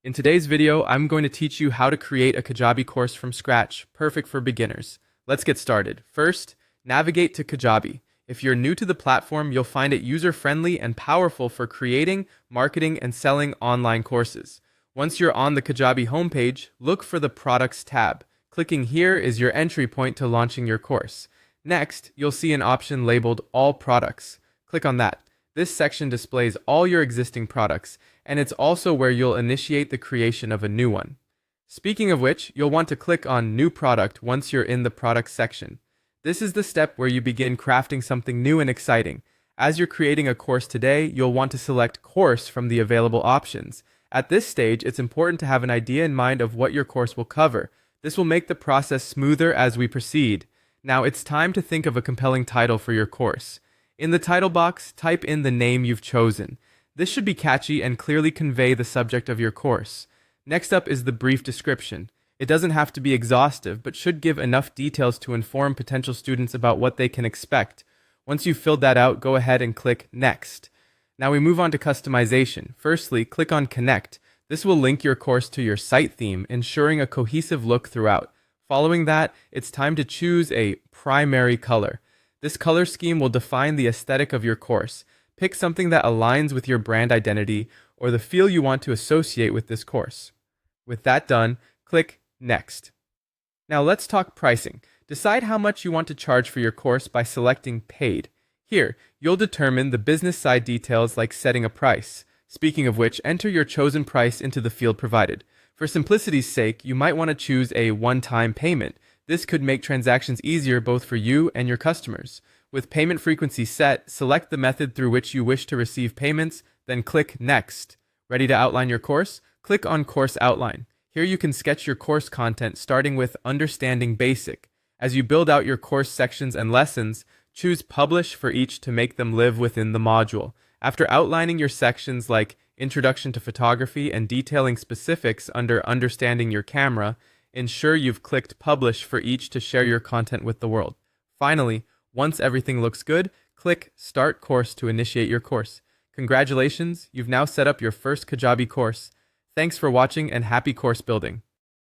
In today's video, I'm going to teach you how to create a Kajabi course from scratch, perfect for beginners. Let's get started. First, navigate to Kajabi. If you're new to the platform, you'll find it user-friendly and powerful for creating, marketing, and selling online courses. Once you're on the Kajabi homepage, look for the Products tab. Clicking here is your entry point to launching your course. Next, you'll see an option labeled All Products. Click on that. This section displays all your existing products, and it's also where you'll initiate the creation of a new one. Speaking of which, you'll want to click on New Product once you're in the Products section. This is the step where you begin crafting something new and exciting. As you're creating a course today, you'll want to select Course from the available options. At this stage, it's important to have an idea in mind of what your course will cover. This will make the process smoother as we proceed. Now it's time to think of a compelling title for your course. In the title box, type in the name you've chosen. This should be catchy and clearly convey the subject of your course. Next up is the brief description. It doesn't have to be exhaustive, but should give enough details to inform potential students about what they can expect. Once you've filled that out, go ahead and click Next. Now we move on to customization. Firstly, click on Connect. This will link your course to your site theme, ensuring a cohesive look throughout. Following that, it's time to choose a primary color. This color scheme will define the aesthetic of your course. Pick something that aligns with your brand identity or the feel you want to associate with this course. With that done, click Next. Now let's talk pricing. Decide how much you want to charge for your course by selecting Paid. Here, you'll determine the business side details like setting a price. Speaking of which, enter your chosen price into the field provided. For simplicity's sake, you might want to choose a one-time payment. This could make transactions easier both for you and your customers. With payment frequency set, select the method through which you wish to receive payments, then click Next. Ready to outline your course? Click on Course Outline. Here you can sketch your course content starting with Understanding Basic. As you build out your course sections and lessons, choose Publish for each to make them live within the module. After outlining your sections like Introduction to Photography and detailing specifics under Understanding Your Camera, ensure you've clicked Publish for each to share your content with the world. Finally, once everything looks good, click Start Course to initiate your course. Congratulations, you've now set up your first Kajabi course. Thanks for watching and happy course building.